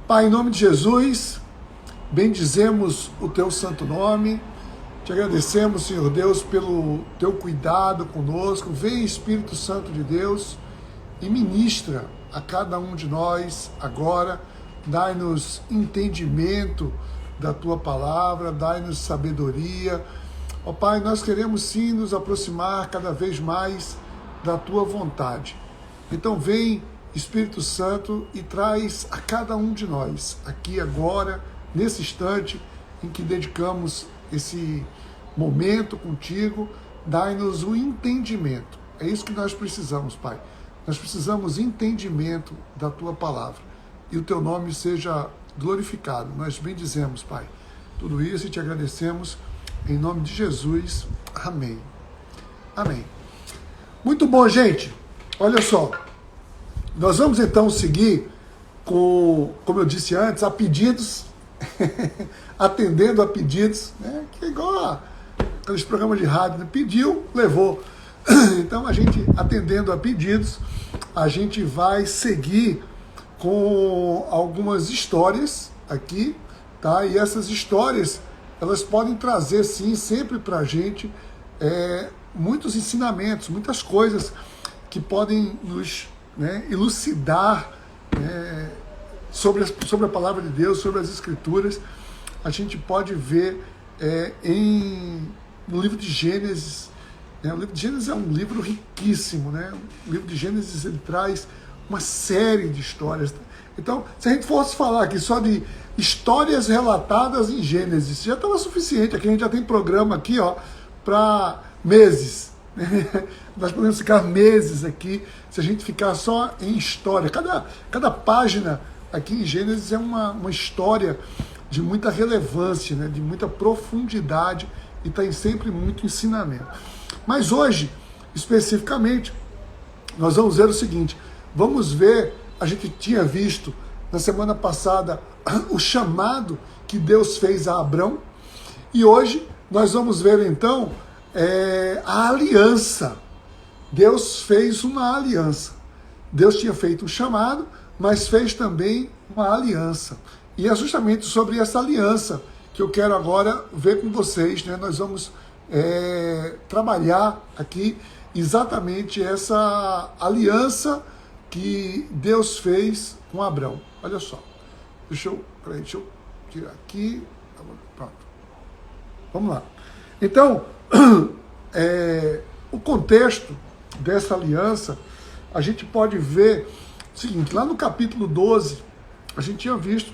Pai, em nome de Jesus, bendizemos o teu santo nome, te agradecemos, Senhor Deus, pelo teu cuidado conosco. Vem, Espírito Santo de Deus, e ministra a cada um de nós agora, dai-nos entendimento da tua palavra, dai-nos sabedoria. Ó Pai, nós queremos sim nos aproximar cada vez mais da tua vontade. Então vem, Espírito Santo, e traz a cada um de nós, aqui agora, nesse instante em que dedicamos esse momento contigo, dai-nos o entendimento. É isso que nós precisamos, Pai. Nós precisamos entendimento da tua palavra. E o teu nome seja glorificado. Nós bendizemos, Pai, tudo isso e te agradecemos em nome de Jesus. Amém. Amém. Muito bom, gente. Olha só. Nós vamos então seguir com, como eu disse antes, a pedidos, atendendo a pedidos, né? Que é igual aqueles programas de rádio, né? Pediu, levou. Então a gente, atendendo a pedidos, a gente vai seguir com algumas histórias aqui, tá? E essas histórias, elas podem trazer, sim, sempre para a gente muitos ensinamentos, muitas coisas que podem nos elucidar sobre a palavra de Deus, sobre as Escrituras. A gente pode ver no livro de Gênesis. O livro de Gênesis é um livro riquíssimo, né? O livro de Gênesis, ele traz uma série de histórias. Então, se a gente fosse falar aqui só de histórias relatadas em Gênesis, já estava suficiente. Aqui a gente já tem programa aqui, para meses. Nós podemos ficar meses aqui se a gente ficar só em história. Cada página aqui em Gênesis é uma história de muita relevância, né? De muita profundidade, e tem sempre muito ensinamento. Mas hoje, especificamente, nós vamos ver o seguinte. Vamos ver, a gente tinha visto na semana passada o chamado que Deus fez a Abrão, e hoje nós vamos ver então a aliança. Deus fez uma aliança. Deus tinha feito um chamado, mas fez também uma aliança. E é justamente sobre essa aliança que eu quero agora ver com vocês, né? Nós vamos trabalhar aqui exatamente essa aliança que Deus fez com Abrão. Olha só. Deixa eu tirar aqui. Pronto. Vamos lá. Então, o contexto dessa aliança, a gente pode ver o seguinte: lá no capítulo 12, a gente tinha visto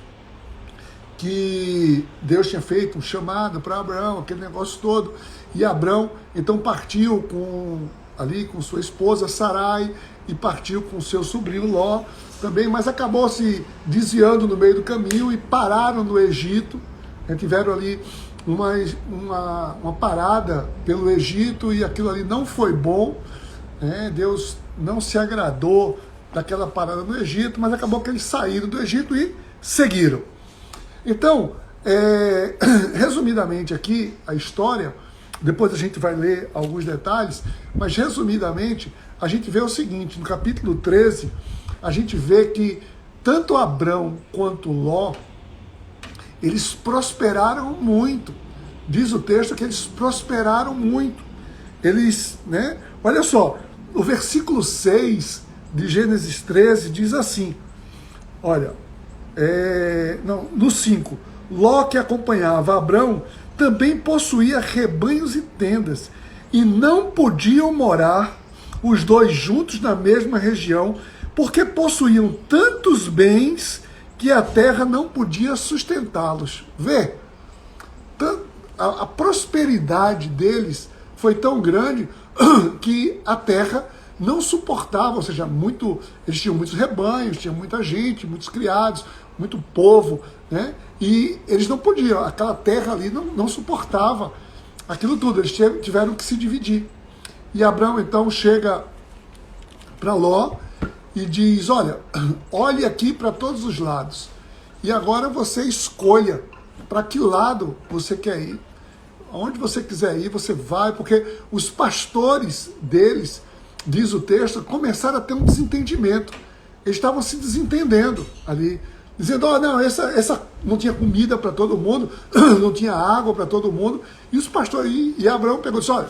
que Deus tinha feito um chamado para Abrão, aquele negócio todo, e Abrão então partiu com sua esposa Sarai, e partiu com seu sobrinho Ló também, mas acabou se desviando no meio do caminho e pararam no Egito, tiveram ali uma parada pelo Egito, e aquilo ali não foi bom, Deus não se agradou daquela parada no Egito, mas acabou que eles saíram do Egito e seguiram. Então, resumidamente aqui, a história, depois a gente vai ler alguns detalhes, mas resumidamente, a gente vê o seguinte: no capítulo 13, a gente vê que tanto Abrão quanto Ló, eles prosperaram muito. Diz o texto que eles prosperaram muito. Eles, olha só, o versículo 6 de Gênesis 13 diz assim, olha, no 5, Ló, que acompanhava Abrão, também possuía rebanhos e tendas, e não podiam morar os dois juntos na mesma região, porque possuíam tantos bens que a terra não podia sustentá-los. Vê, a prosperidade deles foi tão grande que a terra não suportava, ou seja, eles tinham muitos rebanhos, tinha muita gente, muitos criados, muito povo, né? E eles não podiam, aquela terra ali não suportava aquilo tudo, eles tiveram que se dividir. E Abrão então chega para Ló e diz: olhe aqui para todos os lados, e agora você escolha para que lado você quer ir. Aonde você quiser ir, você vai, porque os pastores deles, diz o texto, começaram a ter um desentendimento. Eles estavam se desentendendo ali dizendo, não, essa não tinha comida para todo mundo, não tinha água para todo mundo, e os pastores, e Abraão pegou e disse, olha,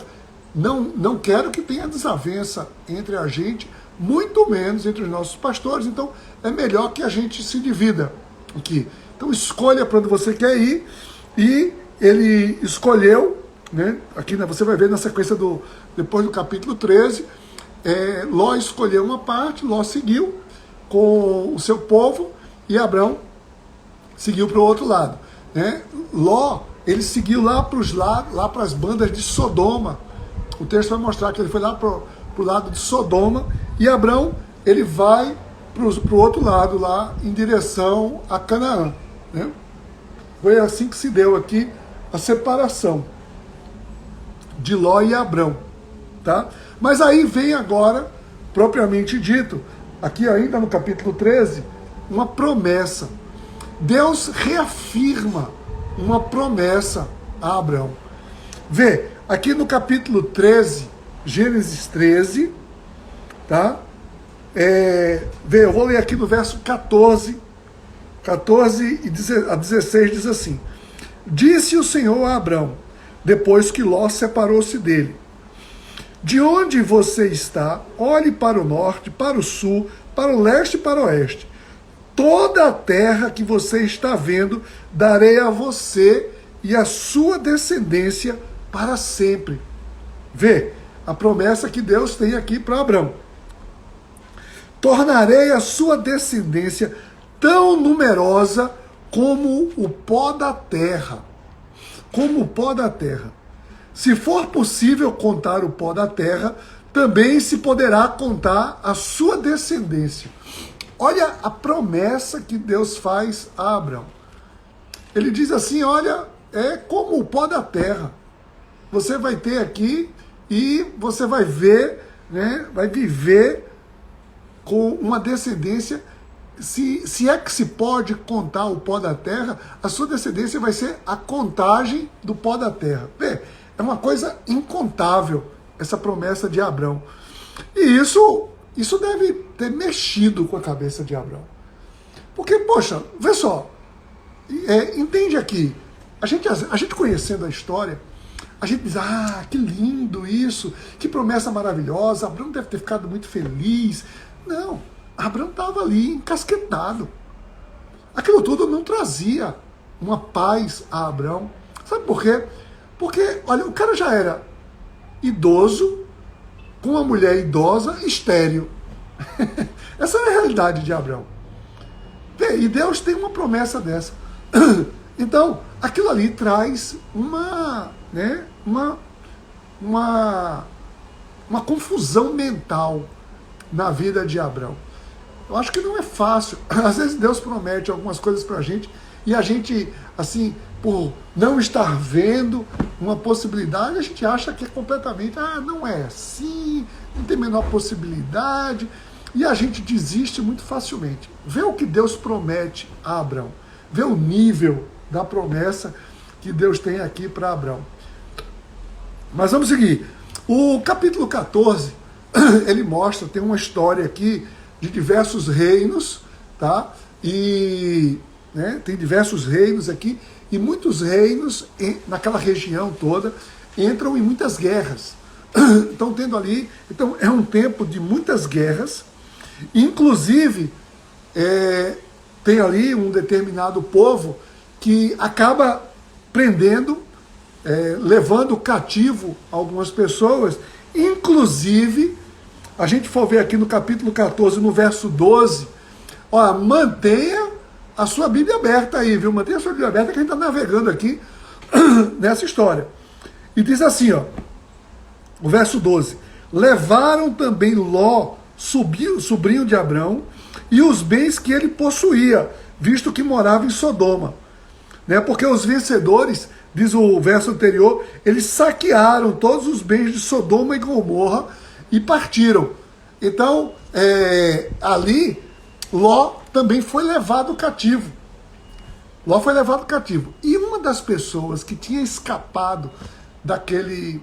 não quero que tenha desavença entre a gente, muito menos entre os nossos pastores, então é melhor que a gente se divida aqui. Então escolha para onde você quer ir, e ele escolheu, né, aqui você vai ver na sequência depois do capítulo 13, Ló escolheu uma parte, Ló seguiu com o seu povo, e Abraão seguiu para o outro lado, né? Ló, ele seguiu lá para as bandas de Sodoma. O texto vai mostrar que ele foi lá para o lado de Sodoma, e Abraão, ele vai para o outro lado, lá em direção a Canaã, né? Foi assim que se deu aqui a separação de Ló e Abraão, tá? Mas aí vem agora, propriamente dito, aqui ainda no capítulo 13, uma promessa. Deus reafirma uma promessa a Abraão. Vê, aqui no capítulo 13, Gênesis 13, tá? Vê, eu vou ler aqui no verso 14 a 16, diz assim: Disse o Senhor a Abraão, depois que Ló separou-se dele: De onde você está, olhe para o norte, para o sul, para o leste e para o oeste. Toda a terra que você está vendo, darei a você e a sua descendência para sempre. Vê, a promessa que Deus tem aqui para Abraão. Tornarei a sua descendência tão numerosa como o pó da terra. Como o pó da terra. Se for possível contar o pó da terra, também se poderá contar a sua descendência. Olha a promessa que Deus faz a Abraão. Ele diz assim, olha, é como o pó da terra. Você vai ter aqui e você vai ver, né, vai viver com uma descendência. Se é que se pode contar o pó da terra, a sua descendência vai ser a contagem do pó da terra. Vê, é uma coisa incontável essa promessa de Abraão. E isso deve ter mexido com a cabeça de Abraão. Porque, poxa, vê só, entende aqui, a gente conhecendo a história, a gente diz, que lindo isso, que promessa maravilhosa, Abraão deve ter ficado muito feliz. Não, Abraão estava ali encasquetado. Aquilo tudo não trazia uma paz a Abraão. Sabe por quê? Porque, olha, o cara já era idoso, com uma mulher idosa, estéril. Essa é a realidade de Abraão. E Deus tem uma promessa dessa. Então, aquilo ali traz uma confusão mental na vida de Abraão. Eu acho que não é fácil. Às vezes Deus promete algumas coisas pra gente e a gente, assim, por não estar vendo uma possibilidade, a gente acha que é completamente, não é assim, não tem a menor possibilidade, e a gente desiste muito facilmente. Vê o que Deus promete a Abraão, vê o nível da promessa que Deus tem aqui para Abraão. Mas vamos seguir. O capítulo 14, ele mostra, tem uma história aqui de diversos reinos, tá? E tem diversos reinos aqui, e muitos reinos naquela região toda entram em muitas guerras. Estão tendo ali, então é um tempo de muitas guerras, inclusive tem ali um determinado povo que acaba prendendo, levando cativo algumas pessoas, inclusive, a gente for ver aqui no capítulo 14, no verso 12, mantenha a sua Bíblia aberta aí, viu? Mantenha a sua Bíblia aberta que a gente está navegando aqui nessa história. E diz assim, o verso 12: Levaram também Ló, sobrinho de Abraão, e os bens que ele possuía, visto que morava em Sodoma. Porque os vencedores, diz o verso anterior, eles saquearam todos os bens de Sodoma e Gomorra e partiram. Então, ali, Ló também foi levado cativo. Ló foi levado cativo. E uma das pessoas que tinha escapado daquele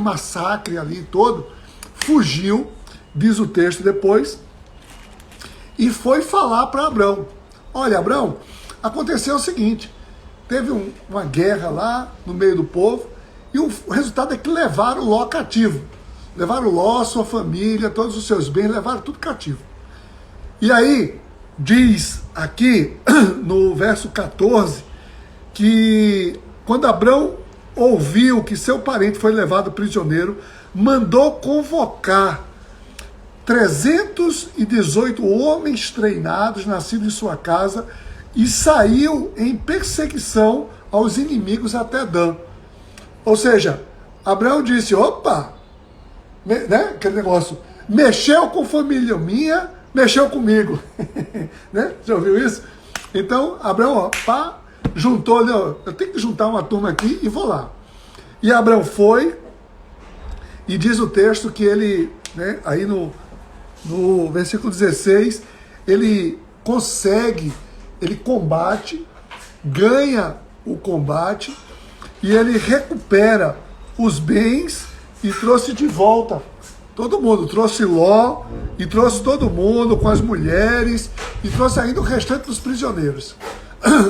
massacre ali todo, fugiu, diz o texto depois, e foi falar para Abrão. Olha, Abrão, aconteceu o seguinte, teve uma guerra lá no meio do povo, e o resultado é que levaram Ló cativo. Levaram Ló, sua família, todos os seus bens, levaram tudo cativo. E aí, diz aqui no verso 14, que quando Abrão ouviu que seu parente foi levado prisioneiro, mandou convocar 318 homens treinados, nascidos em sua casa, e saiu em perseguição aos inimigos até Dan. Ou seja, Abraão disse, opa, né? Aquele negócio, mexeu com família minha, mexeu comigo. Né? Já ouviu isso? Então, Abraão, ó, pá, juntou, né? Eu tenho que juntar uma turma aqui e vou lá. E Abraão foi, e diz o texto que ele, né, aí no versículo 16, ele consegue, ele combate, ganha o combate, e ele recupera os bens e trouxe de volta todo mundo. Trouxe Ló e trouxe todo mundo com as mulheres e trouxe ainda o restante dos prisioneiros.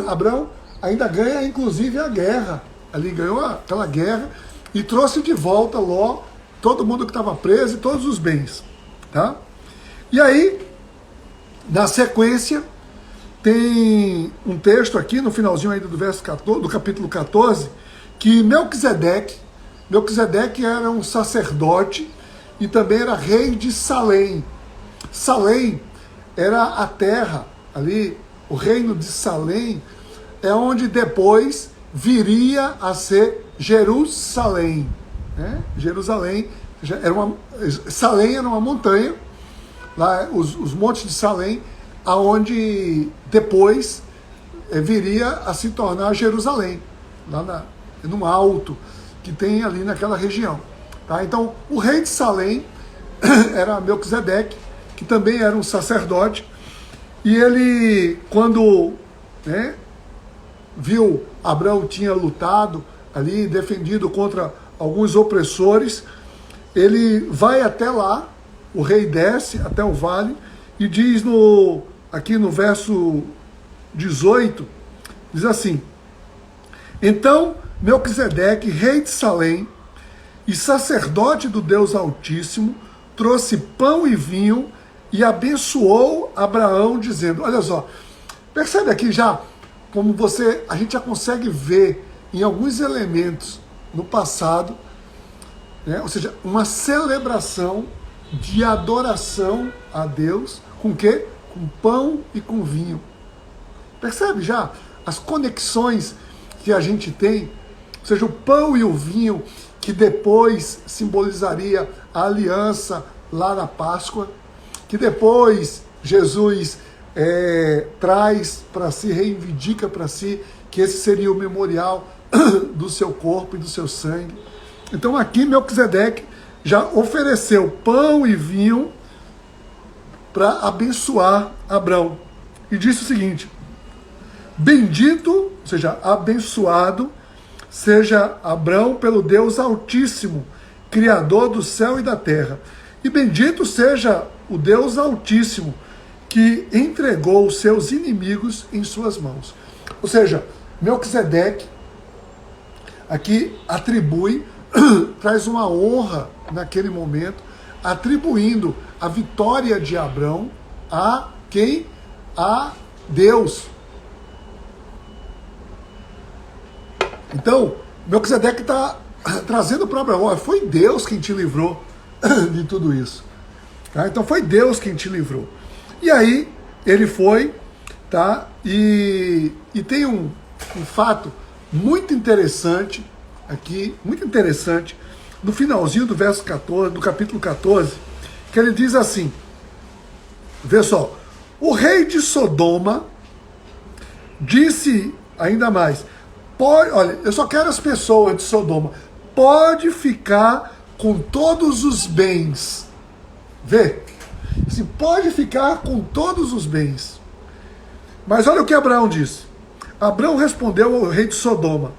Abraão ainda ganha inclusive a guerra. Ali ganhou aquela guerra e trouxe de volta Ló, todo mundo que estava preso e todos os bens. Tá? E aí, na sequência, tem um texto aqui no finalzinho ainda do verso 14, do capítulo 14, que Melquisedeque era um sacerdote e também era rei de Salém. Salém era a terra ali, o reino de Salém é onde depois viria a ser Jerusalém. Né? Jerusalém, Salém era uma montanha, lá, os montes de Salém, aonde depois viria a se tornar Jerusalém, lá no alto, que tem ali naquela região. Tá? Então, o rei de Salém era Melquisedeque, que também era um sacerdote, e ele, quando, né, viu Abraão tinha lutado ali, defendido contra alguns opressores, ele vai até lá, o rei desce até o vale, e diz aqui no verso 18, diz assim, então Melquisedeque, rei de Salém e sacerdote do Deus Altíssimo, trouxe pão e vinho e abençoou Abraão, dizendo, olha só, percebe aqui já como a gente já consegue ver em alguns elementos no passado, né, ou seja, uma celebração de adoração a Deus, com o quê? Com pão e com vinho. Percebe já as conexões que a gente tem? Ou seja, o pão e o vinho, que depois simbolizaria a aliança lá na Páscoa, que depois Jesus traz para si, reivindica para si, que esse seria o memorial do seu corpo e do seu sangue. Então aqui Melquisedeque já ofereceu pão e vinho para abençoar Abraão. E disse o seguinte, bendito, ou seja, abençoado, seja Abraão pelo Deus Altíssimo, Criador do céu e da terra. E bendito seja o Deus Altíssimo, que entregou os seus inimigos em suas mãos. Ou seja, Melquisedeque aqui atribui, traz uma honra naquele momento, atribuindo a vitória de Abraão a quem? A Deus. Então, Melquisedeque está trazendo para Abraão, foi Deus quem te livrou de tudo isso. Tá? Então foi Deus quem te livrou. E aí ele foi, tá? E tem um fato muito interessante aqui, muito interessante, no finalzinho do verso 14, do capítulo 14, que ele diz assim, vê só, o rei de Sodoma disse ainda mais, olha, eu só quero as pessoas de Sodoma, pode ficar com todos os bens. Vê? Assim, pode ficar com todos os bens. Mas olha o que Abraão disse. Abraão respondeu ao rei de Sodoma,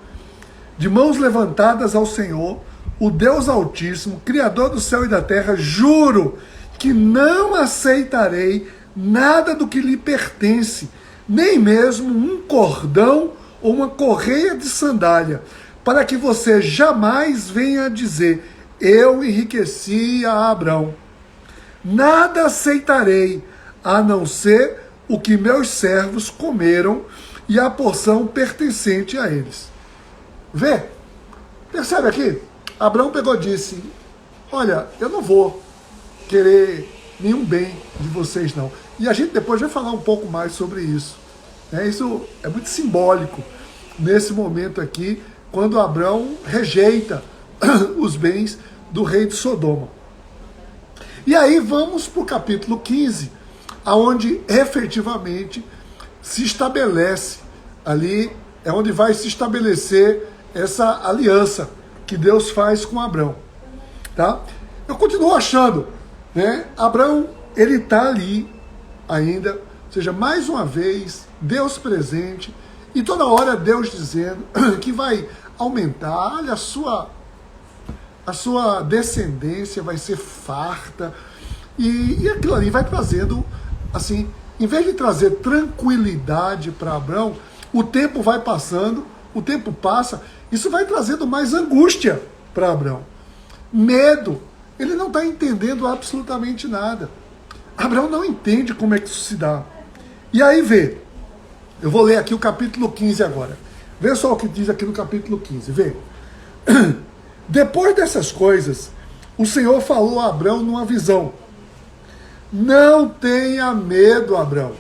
de mãos levantadas ao Senhor, o Deus Altíssimo, Criador do céu e da terra, juro que não aceitarei nada do que lhe pertence, nem mesmo um cordão ou uma correia de sandália, para que você jamais venha a dizer, eu enriqueci a Abrão. Nada aceitarei, a não ser o que meus servos comeram e a porção pertencente a eles. Vê? Percebe aqui? Abraão pegou e disse, olha, eu não vou querer nenhum bem de vocês não. E a gente depois vai falar um pouco mais sobre isso. Isso é muito simbólico nesse momento aqui, quando Abraão rejeita os bens do rei de Sodoma. E aí vamos para o capítulo 15, onde efetivamente se estabelece, ali é onde vai se estabelecer essa aliança que Deus faz com Abraão. Tá? Eu continuo achando, Abraão, ele está ali ainda, ou seja, mais uma vez, Deus presente, e toda hora Deus dizendo que vai aumentar, olha, a sua descendência vai ser farta, e aquilo ali vai trazendo, assim, em vez de trazer tranquilidade para Abraão, o tempo vai passando, o tempo passa, isso vai trazendo mais angústia para Abraão. Medo, ele não está entendendo absolutamente nada. Abraão não entende como é que isso se dá. E aí vê, eu vou ler aqui o capítulo 15 agora. Vê só o que diz aqui no capítulo 15, vê. Depois dessas coisas, o Senhor falou a Abraão numa visão. Não tenha medo, Abraão.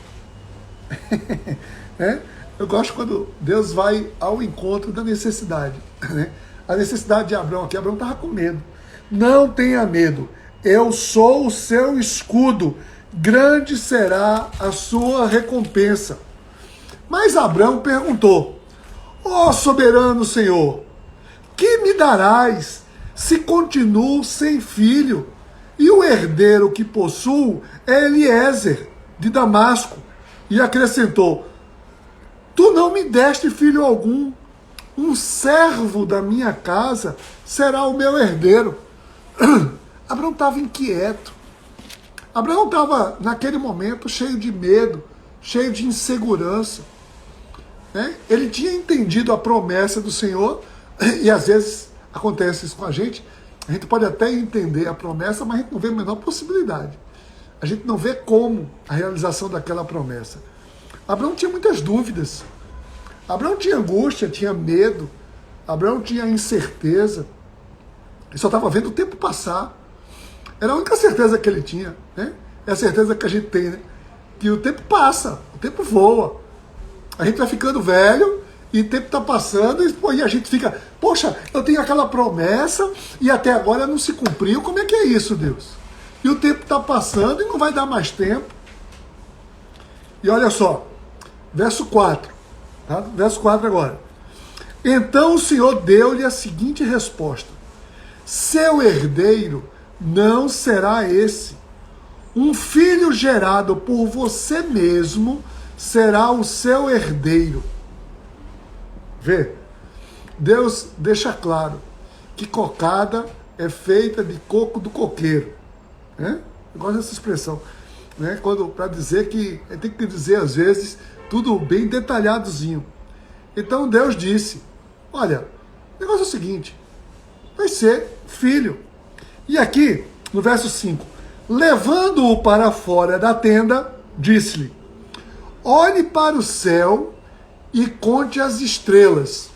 Eu gosto quando Deus vai ao encontro da necessidade. A necessidade de Abraão aqui, Abraão estava com medo. Não tenha medo, eu sou o seu escudo, grande será a sua recompensa. Mas Abraão perguntou, ó soberano Senhor, que me darás se continuo sem filho? E o herdeiro que possuo é Eliezer, de Damasco. E acrescentou, tu não me deste filho algum, um servo da minha casa será o meu herdeiro. Abraão estava inquieto. Abraão estava, naquele momento, cheio de medo, cheio de insegurança. Ele tinha entendido a promessa do Senhor, e às vezes acontece isso com a gente pode até entender a promessa, mas a gente não vê a menor possibilidade. A gente não vê como a realização daquela promessa. Abraão tinha muitas dúvidas. Abraão tinha angústia, tinha medo. Abraão tinha incerteza. Ele só estava vendo o tempo passar. Era a única certeza que ele tinha. É a certeza que a gente tem, que o tempo passa, o tempo voa. A gente vai ficando velho e o tempo está passando e a gente fica, poxa, eu tenho aquela promessa e até agora não se cumpriu, como é que é isso, Deus? E o tempo está passando e não vai dar mais tempo. E olha só, verso 4, tá? Verso 4 agora. Então o Senhor deu-lhe a seguinte resposta, seu herdeiro não será esse, um filho gerado por você mesmo será o seu herdeiro. Vê, Deus deixa claro que cocada é feita de coco do coqueiro. Eu gosto dessa expressão. Para dizer que tem que dizer às vezes tudo bem detalhadozinho. Então Deus disse, olha, o negócio é o seguinte, vai ser filho. E aqui, no verso 5, levando-o para fora da tenda, disse-lhe, olhe para o céu e conte as estrelas,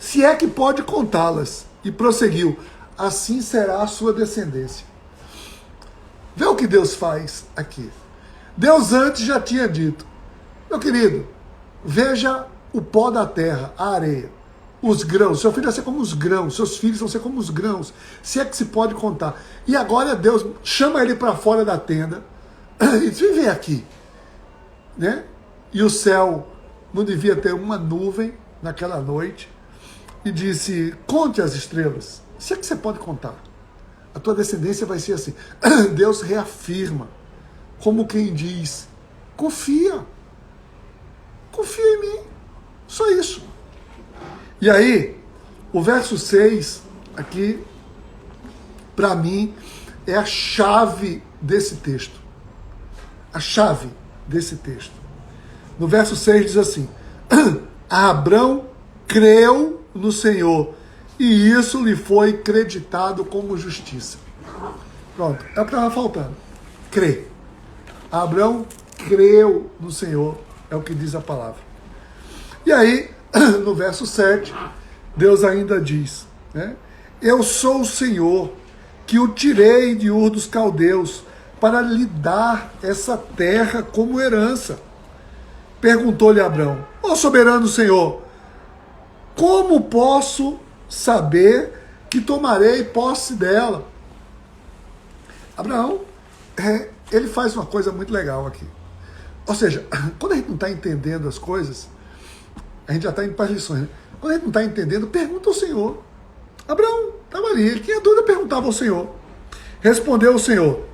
se é que pode contá-las. E prosseguiu, assim será a sua descendência. Vê o que Deus faz aqui. Deus antes já tinha dito, meu querido, veja o pó da terra, a areia, os grãos, seu filho vai ser como os grãos, seus filhos vão ser como os grãos, se é que se pode contar. E agora Deus chama ele para fora da tenda e diz, vem aqui. E o céu não devia ter uma nuvem naquela noite, e disse, conte as estrelas, se é que você pode contar. A tua descendência vai ser assim. Deus reafirma, como quem diz, confia em mim, só isso. E aí, o verso 6, aqui, para mim, é a chave desse texto. a chave desse texto. No verso 6 diz assim: Abrão creu no Senhor, e isso lhe foi creditado como justiça. Pronto, é o que estava faltando. Crer. Abrão creu no Senhor, é o que diz a palavra. E aí, no verso 7, Deus ainda diz, né? Eu sou o Senhor, que o tirei de Ur dos Caldeus, para lhe dar essa terra como herança. Perguntou-lhe Abrão: ó soberano Senhor, como posso saber que tomarei posse dela? Abraão, ele faz uma coisa muito legal aqui. Ou seja, quando a gente não está entendendo as coisas, a gente já está indo para as lições, né? Quando a gente não está entendendo, pergunta ao Senhor. Abraão estava ali, ele tinha dúvida, perguntava ao Senhor. Respondeu o Senhor: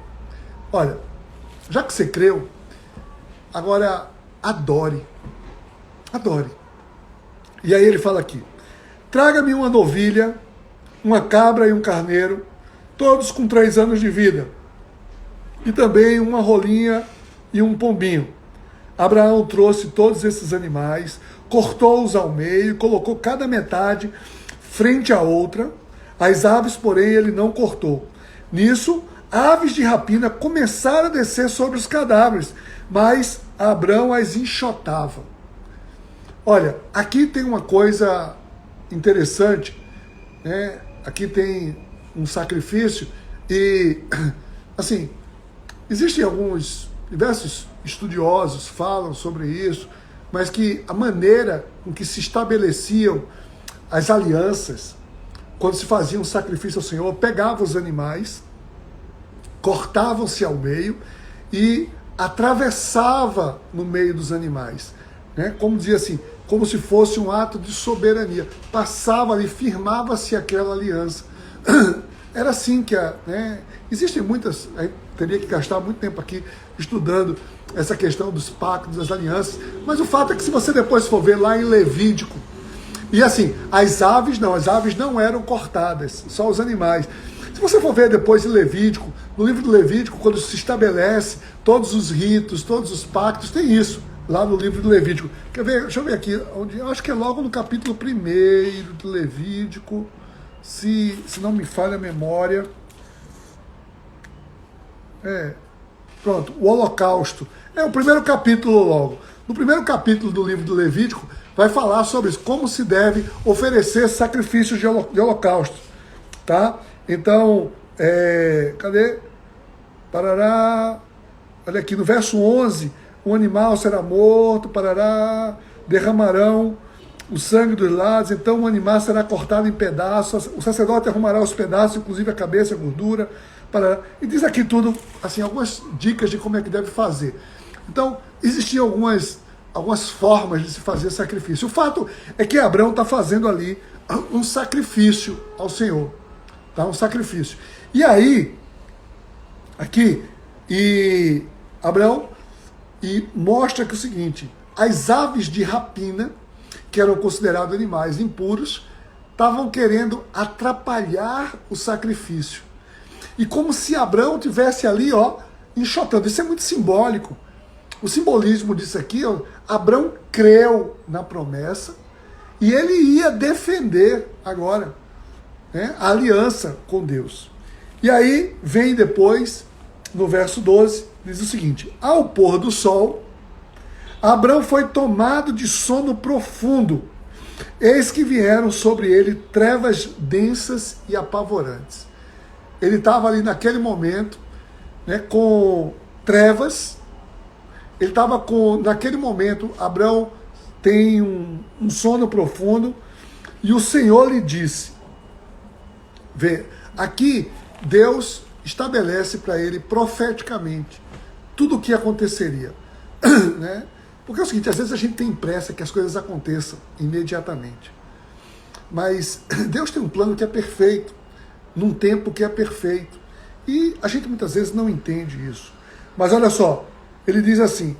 olha, já que você creu, agora adore. Adore. E aí ele fala aqui: traga-me uma novilha, uma cabra e um carneiro, todos com 3 anos de vida, e também uma rolinha e um pombinho. Abraão trouxe todos esses animais, cortou-os ao meio e colocou cada metade frente à outra. As aves, porém, ele não cortou. Nisso, aves de rapina começaram a descer sobre os cadáveres, mas Abrão as enxotava. Olha, aqui tem uma coisa interessante, né? Aqui tem um sacrifício e, assim, existem diversos estudiosos falam sobre isso, mas que a maneira com que se estabeleciam as alianças, quando se fazia um sacrifício ao Senhor, pegava os animais, cortavam-se ao meio e atravessava no meio dos animais, né? Como dizia assim, como se fosse um ato de soberania. Passava ali, firmava-se aquela aliança. Era assim que existem muitas, teria que gastar muito tempo aqui estudando essa questão dos pactos, das alianças, mas o fato é que se você depois for ver lá em Levítico, e assim, as aves não eram cortadas, só os animais. Se você for ver depois em Levítico, no livro do Levítico, quando se estabelece todos os ritos, todos os pactos, tem isso lá no livro do Levítico. Quer ver? Deixa eu ver aqui, eu acho que é logo no capítulo 1 do Levítico, se não me falha a memória. Pronto, o Holocausto. É o primeiro capítulo logo. No primeiro capítulo do livro do Levítico, vai falar sobre isso, como se deve oferecer sacrifícios de holocausto. Tá? Então, cadê? Parará. Olha aqui, no verso 11, um animal será morto, parará, derramarão o sangue dos lados, então o animal será cortado em pedaços, o sacerdote arrumará os pedaços, inclusive a cabeça, a gordura, parará. E diz aqui tudo, assim, algumas dicas de como é que deve fazer. Então, existiam algumas formas de se fazer sacrifício. O fato é que Abraão está fazendo ali um sacrifício ao Senhor. Tá? Um sacrifício. E aí, aqui, Abraão mostra que o seguinte: as aves de rapina, que eram considerados animais impuros, estavam querendo atrapalhar o sacrifício. E como se Abraão tivesse ali, enxotando. Isso é muito simbólico. O simbolismo disso aqui, Abraão creu na promessa e ele ia defender agora, né, a aliança com Deus. E aí vem depois, no verso 12, diz o seguinte: ao pôr do sol, Abraão foi tomado de sono profundo, eis que vieram sobre ele trevas densas e apavorantes. Ele estava ali naquele momento, né, com trevas. Ele estava naquele momento, Abraão tem um sono profundo, e o Senhor lhe disse, vê, aqui Deus estabelece para ele profeticamente tudo o que aconteceria, né? Porque é o seguinte, às vezes a gente tem pressa que as coisas aconteçam imediatamente, mas Deus tem um plano que é perfeito, num tempo que é perfeito, e a gente muitas vezes não entende isso. Mas olha só, ele diz assim,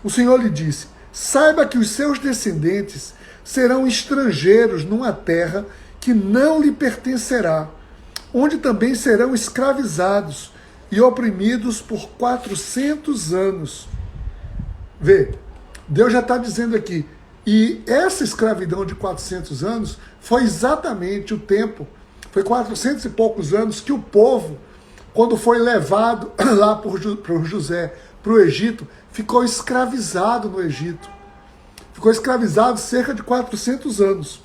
o Senhor lhe disse, saiba que os seus descendentes serão estrangeiros numa terra que não lhe pertencerá, onde também serão escravizados. e oprimidos por 400 anos. Vê, Deus já está dizendo aqui, e essa escravidão de 400 anos foi exatamente o tempo, foi 400 e poucos anos que o povo, quando foi levado lá por José para o Egito, ficou escravizado no Egito. Ficou escravizado cerca de 400 anos.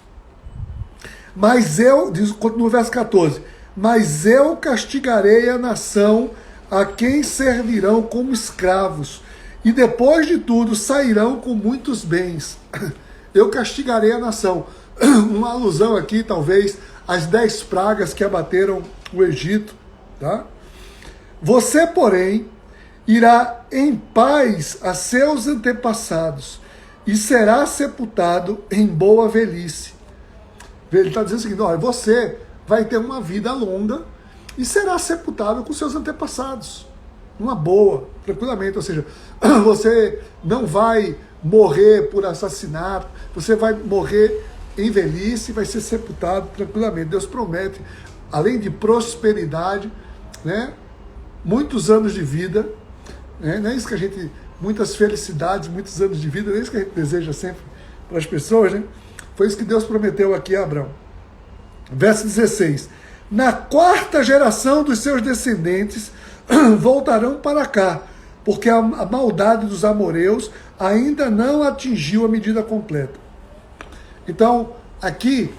Mas eu, continua o verso 14, mas eu castigarei a nação a quem servirão como escravos, e depois de tudo sairão com muitos bens. Eu castigarei a nação. Uma alusão aqui, talvez, às 10 pragas que abateram o Egito. Tá? Você, porém, irá em paz a seus antepassados, e será sepultado em boa velhice. Ele está dizendo o seguinte, olha, você vai ter uma vida longa e será sepultado com seus antepassados. Uma boa, tranquilamente. Ou seja, você não vai morrer por assassinato, você vai morrer em velhice e vai ser sepultado tranquilamente. Deus promete, além de prosperidade, né, muitos anos de vida, né, não é isso que a gente, muitas felicidades, muitos anos de vida, não é isso que a gente deseja sempre para as pessoas, né? Foi isso que Deus prometeu aqui a Abraão. Verso 16. Na 4ª geração dos seus descendentes voltarão para cá, porque a maldade dos amoreus ainda não atingiu a medida completa. Então, aqui,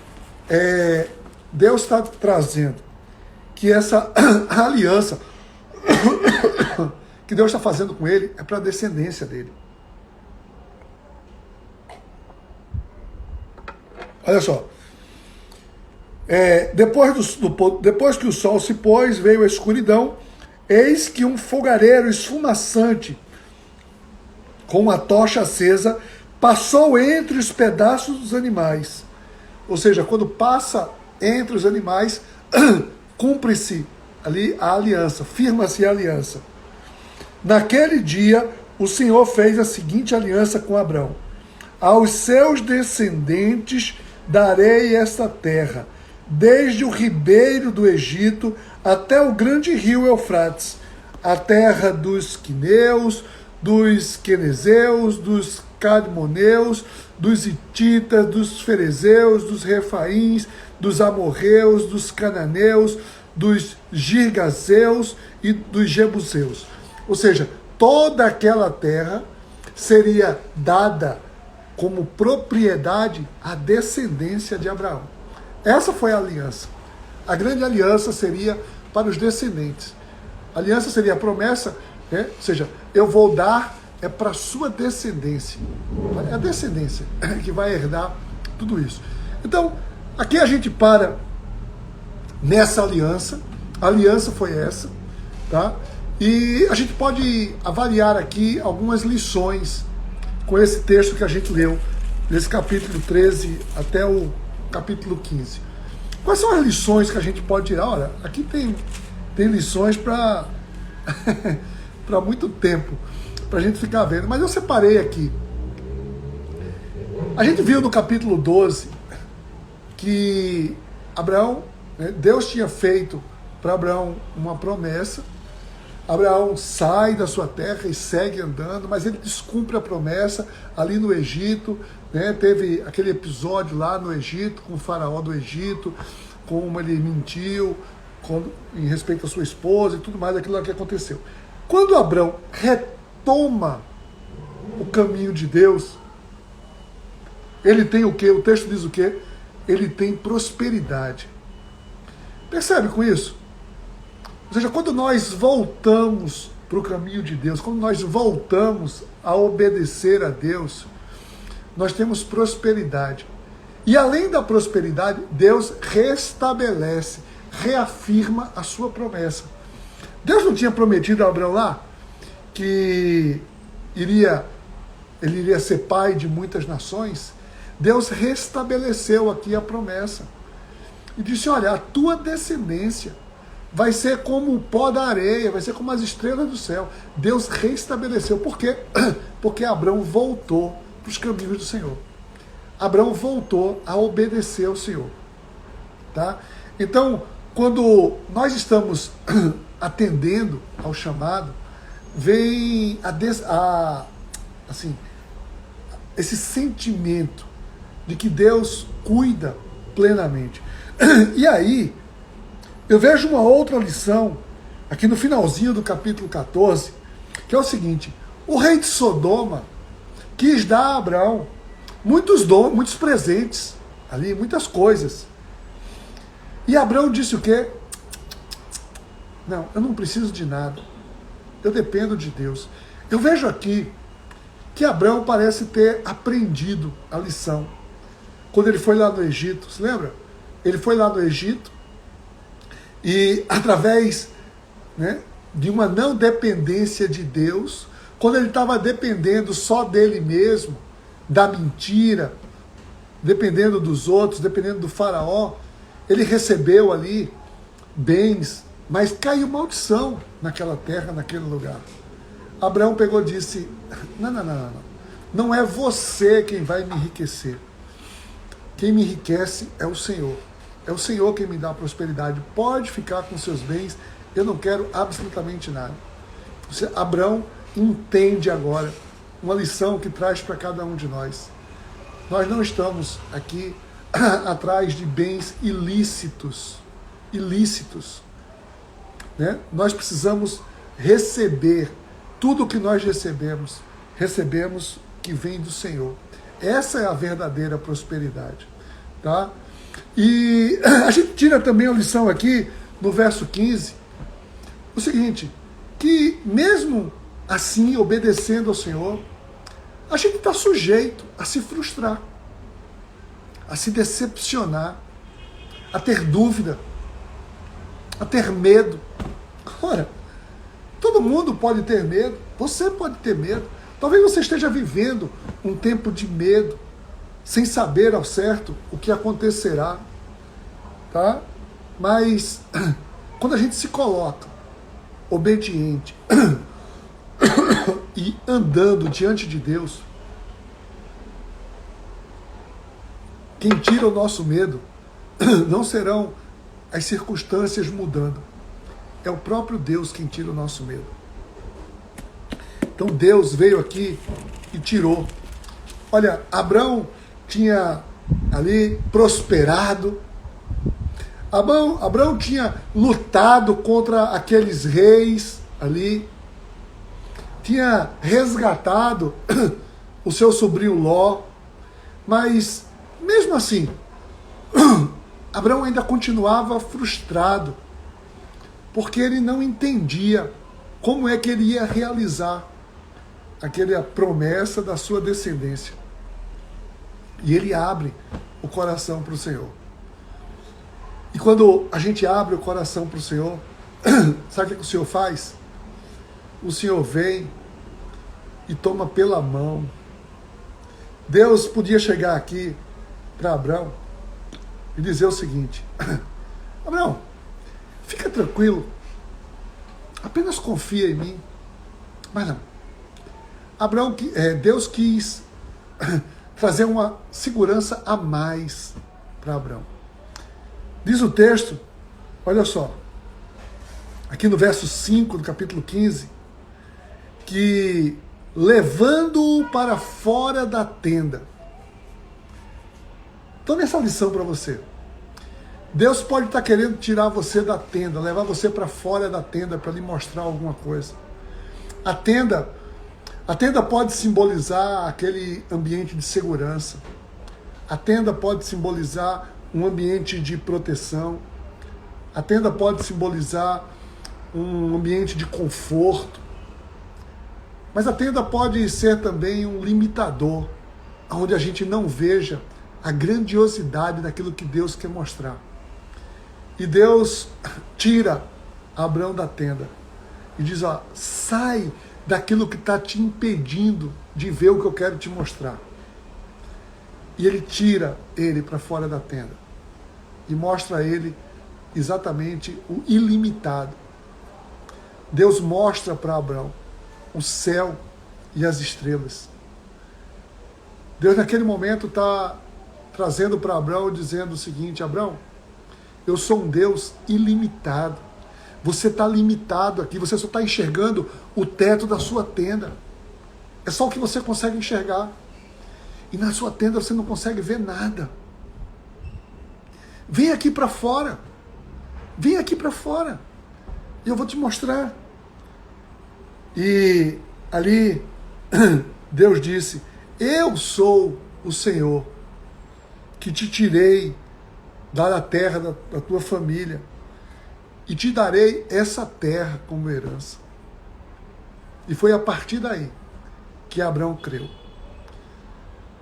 Deus está trazendo que essa aliança que Deus está fazendo com ele é para a descendência dele. Olha só. Depois que o sol se pôs, veio a escuridão, eis que um fogareiro esfumaçante, com uma tocha acesa, passou entre os pedaços dos animais. Ou seja, quando passa entre os animais, cumpre-se ali a aliança, firma-se a aliança. Naquele dia, o Senhor fez a seguinte aliança com Abrão: aos seus descendentes darei esta terra, desde o ribeiro do Egito até o grande rio Eufrates, a terra dos quineus, dos quenezeus, dos cadmoneus, dos hititas, dos ferezeus, dos refaíns, dos amorreus, dos cananeus, dos girgazeus e dos jebuseus. Ou seja, toda aquela terra seria dada como propriedade à descendência de Abraão. Essa foi a aliança. A grande aliança seria para os descendentes. A aliança seria a promessa, né? Ou seja, eu vou dar para a sua descendência. É a descendência que vai herdar tudo isso. Então, aqui a gente para nessa aliança. A aliança foi essa, tá? E a gente pode avaliar aqui algumas lições com esse texto que a gente leu, desse capítulo 13 até o capítulo 15. Quais são as lições que a gente pode tirar? Olha, aqui tem lições para para muito tempo, para a gente ficar vendo, mas eu separei aqui. A gente viu no capítulo 12 que Abraão, né, Deus tinha feito para Abraão uma promessa. Abraão sai da sua terra e segue andando, mas ele descumpre a promessa ali no Egito, né? Teve aquele episódio lá no Egito, com o faraó do Egito, como ele mentiu em respeito à sua esposa e tudo mais, aquilo que aconteceu. Quando Abraão retoma o caminho de Deus, ele tem o quê? O texto diz o quê? Ele tem prosperidade. Percebe com isso? Ou seja, quando nós voltamos para o caminho de Deus, quando nós voltamos a obedecer a Deus, nós temos prosperidade. E além da prosperidade, Deus restabelece, reafirma a sua promessa. Deus não tinha prometido a Abraão lá que ele iria ser pai de muitas nações? Deus restabeleceu aqui a promessa. E disse, olha, a tua descendência vai ser como o pó da areia, vai ser como as estrelas do céu. Deus restabeleceu. Por quê? Porque Abraão voltou para os caminhos do Senhor. Abraão voltou a obedecer ao Senhor. Tá? Então, quando nós estamos atendendo ao chamado, vem assim, esse sentimento de que Deus cuida plenamente. E aí, eu vejo uma outra lição, aqui no finalzinho do capítulo 14, que é o seguinte: o rei de Sodoma quis dar a Abraão muitos dons, muitos presentes, ali, muitas coisas. E Abraão disse o quê? Não, eu não preciso de nada. Eu dependo de Deus. Eu vejo aqui que Abraão parece ter aprendido a lição. Quando ele foi lá no Egito, se lembra? Ele foi lá no Egito e através, né, de uma não dependência de Deus, quando ele estava dependendo só dele mesmo, da mentira, dependendo dos outros, dependendo do faraó, ele recebeu ali bens, mas caiu maldição naquela terra, naquele lugar. Abraão pegou e disse: não. Não é você quem vai me enriquecer. Quem me enriquece é o Senhor. É o Senhor quem me dá a prosperidade. Pode ficar com seus bens, eu não quero absolutamente nada. Abraão entende agora uma lição que traz para cada um de nós. Nós não estamos aqui atrás de bens ilícitos. Né? Nós precisamos receber tudo o que nós recebemos que vem do Senhor. Essa é a verdadeira prosperidade. Tá? E a gente tira também a lição aqui, no verso 15, o seguinte, que mesmo assim, obedecendo ao Senhor, a gente está sujeito a se frustrar, a se decepcionar, a ter dúvida, a ter medo. Ora, todo mundo pode ter medo, você pode ter medo. Talvez você esteja vivendo um tempo de medo, sem saber ao certo o que acontecerá, tá? Mas quando a gente se coloca obediente e andando diante de Deus, quem tira o nosso medo não serão as circunstâncias mudando, é o próprio Deus quem tira o nosso medo. Então Deus veio aqui e tirou. Olha, Abraão tinha ali prosperado, Abraão tinha lutado contra aqueles reis ali, tinha resgatado o seu sobrinho Ló, mas mesmo assim, Abraão ainda continuava frustrado, porque ele não entendia como é que ele ia realizar aquela promessa da sua descendência. E ele abre o coração para o Senhor. E quando a gente abre o coração para o Senhor, sabe o que o Senhor faz? O Senhor vem e toma pela mão. Deus podia chegar aqui para Abraão e dizer o seguinte: Abraão, fica tranquilo, apenas confia em mim. Mas não. Deus quis trazer uma segurança a mais para Abraão. Diz o texto, olha só, aqui no verso 5 do capítulo 15, que levando-o para fora da tenda. Tome essa lição para você. Deus pode estar querendo tirar você da tenda, levar você para fora da tenda para lhe mostrar alguma coisa. A tenda pode simbolizar aquele ambiente de segurança. A tenda pode simbolizar um ambiente de proteção. A tenda pode simbolizar um ambiente de conforto. Mas a tenda pode ser também um limitador, onde a gente não veja a grandiosidade daquilo que Deus quer mostrar. E Deus tira Abraão da tenda e diz: ó, sai daquilo que está te impedindo de ver o que eu quero te mostrar. E ele tira ele para fora da tenda e mostra a ele exatamente o ilimitado. Deus mostra para Abraão o céu e as estrelas. Deus naquele momento está trazendo para Abraão, dizendo o seguinte: Abraão, eu sou um Deus ilimitado. Você está limitado aqui, você só está enxergando o teto da sua tenda. É só o que você consegue enxergar. E na sua tenda você não consegue ver nada. Vem aqui para fora. Vem aqui para fora. E eu vou te mostrar. E ali Deus disse: eu sou o Senhor que te tirei da terra da tua família e te darei essa terra como herança. E foi a partir daí que Abraão creu.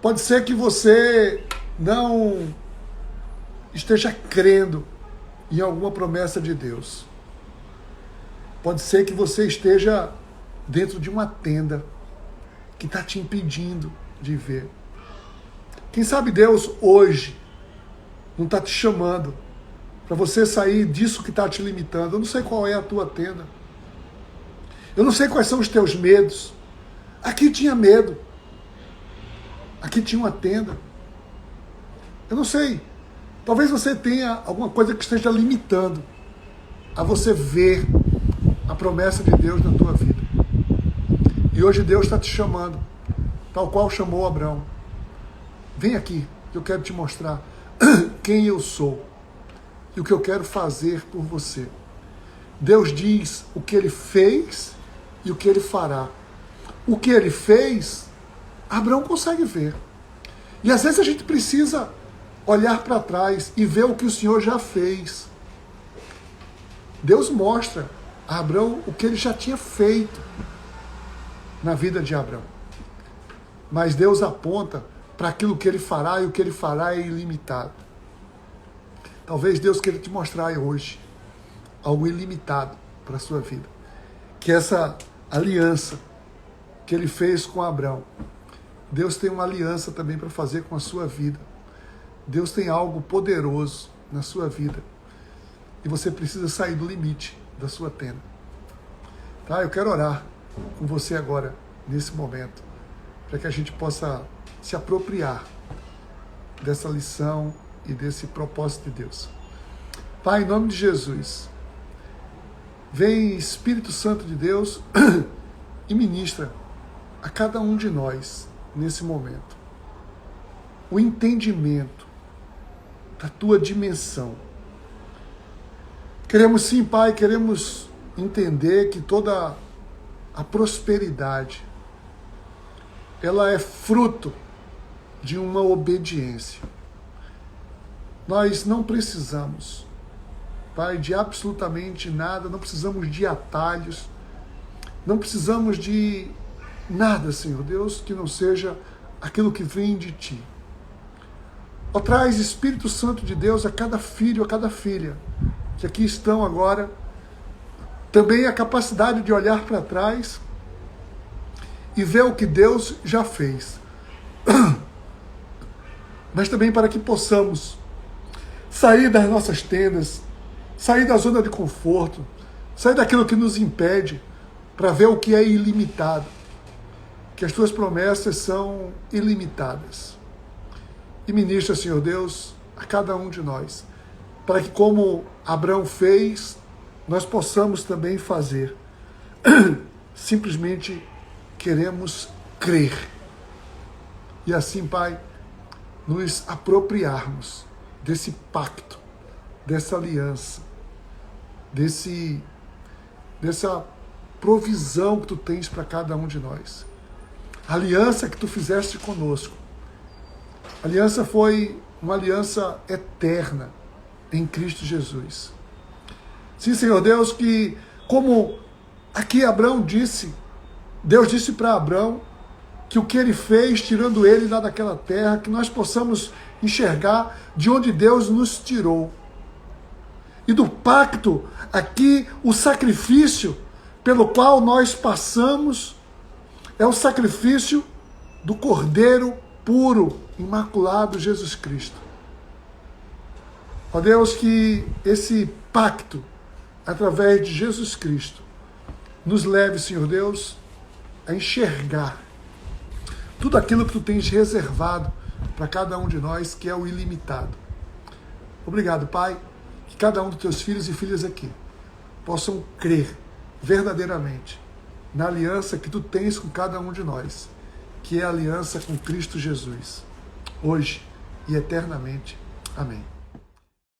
Pode ser que você não esteja crendo em alguma promessa de Deus. Pode ser que você esteja dentro de uma tenda que está te impedindo de ver. Quem sabe Deus hoje não está te chamando para você sair disso que está te limitando. Eu não sei qual é a tua tenda. Eu não sei quais são os teus medos. Aqui tinha medo. Aqui tinha uma tenda. Eu não sei. Talvez você tenha alguma coisa que esteja limitando a você ver a promessa de Deus na tua vida. E hoje Deus está te chamando, tal qual chamou Abraão. Vem aqui, eu quero te mostrar quem eu sou e o que eu quero fazer por você. Deus diz o que Ele fez e o que Ele fará. O que Ele fez, Abraão consegue ver. E às vezes a gente precisa olhar para trás e ver o que o Senhor já fez. Deus mostra a Abraão o que Ele já tinha feito na vida de Abraão. Mas Deus aponta para aquilo que Ele fará, e o que Ele fará é ilimitado. Talvez Deus queira te mostrar hoje algo ilimitado para a sua vida. Que essa aliança que Ele fez com Abraão, Deus tem uma aliança também para fazer com a sua vida. Deus tem algo poderoso na sua vida. E você precisa sair do limite da sua tenda. Tá? Eu quero orar com você agora, nesse momento, para que a gente possa se apropriar dessa lição e desse propósito de Deus. Pai, em nome de Jesus, vem Espírito Santo de Deus e ministra a cada um de nós, nesse momento, o entendimento da tua dimensão. Queremos sim, Pai, queremos entender que toda a prosperidade, ela é fruto de uma obediência. Nós não precisamos, Pai, de absolutamente nada, não precisamos de atalhos, não precisamos de nada, Senhor Deus, que não seja aquilo que vem de Ti. Ó, traz Espírito Santo de Deus a cada filho, a cada filha, que aqui estão agora, também a capacidade de olhar para trás e ver o que Deus já fez. Mas também para que possamos sair das nossas tendas, sair da zona de conforto, sair daquilo que nos impede, para ver o que é ilimitado. Que as tuas promessas são ilimitadas. E ministra, Senhor Deus, a cada um de nós, para que, como Abraão fez, nós possamos também fazer. Simplesmente queremos crer. E assim, Pai, nos apropriarmos desse pacto, dessa aliança, dessa provisão que Tu tens para cada um de nós. A aliança que Tu fizeste conosco. A aliança foi uma aliança eterna em Cristo Jesus. Sim, Senhor Deus, que como aqui Abraão disse, Deus disse para Abraão que o que ele fez, tirando ele lá daquela terra, que nós possamos enxergar de onde Deus nos tirou. E do pacto, aqui, o sacrifício pelo qual nós passamos é o sacrifício do Cordeiro puro, imaculado, Jesus Cristo. Ó Deus, que esse pacto, através de Jesus Cristo, nos leve, Senhor Deus, a enxergar tudo aquilo que Tu tens reservado para cada um de nós, que é o ilimitado. Obrigado, Pai, que cada um dos Teus filhos e filhas aqui possam crer verdadeiramente na aliança que tu tens com cada um de nós, que é a aliança com Cristo Jesus, hoje e eternamente. Amém.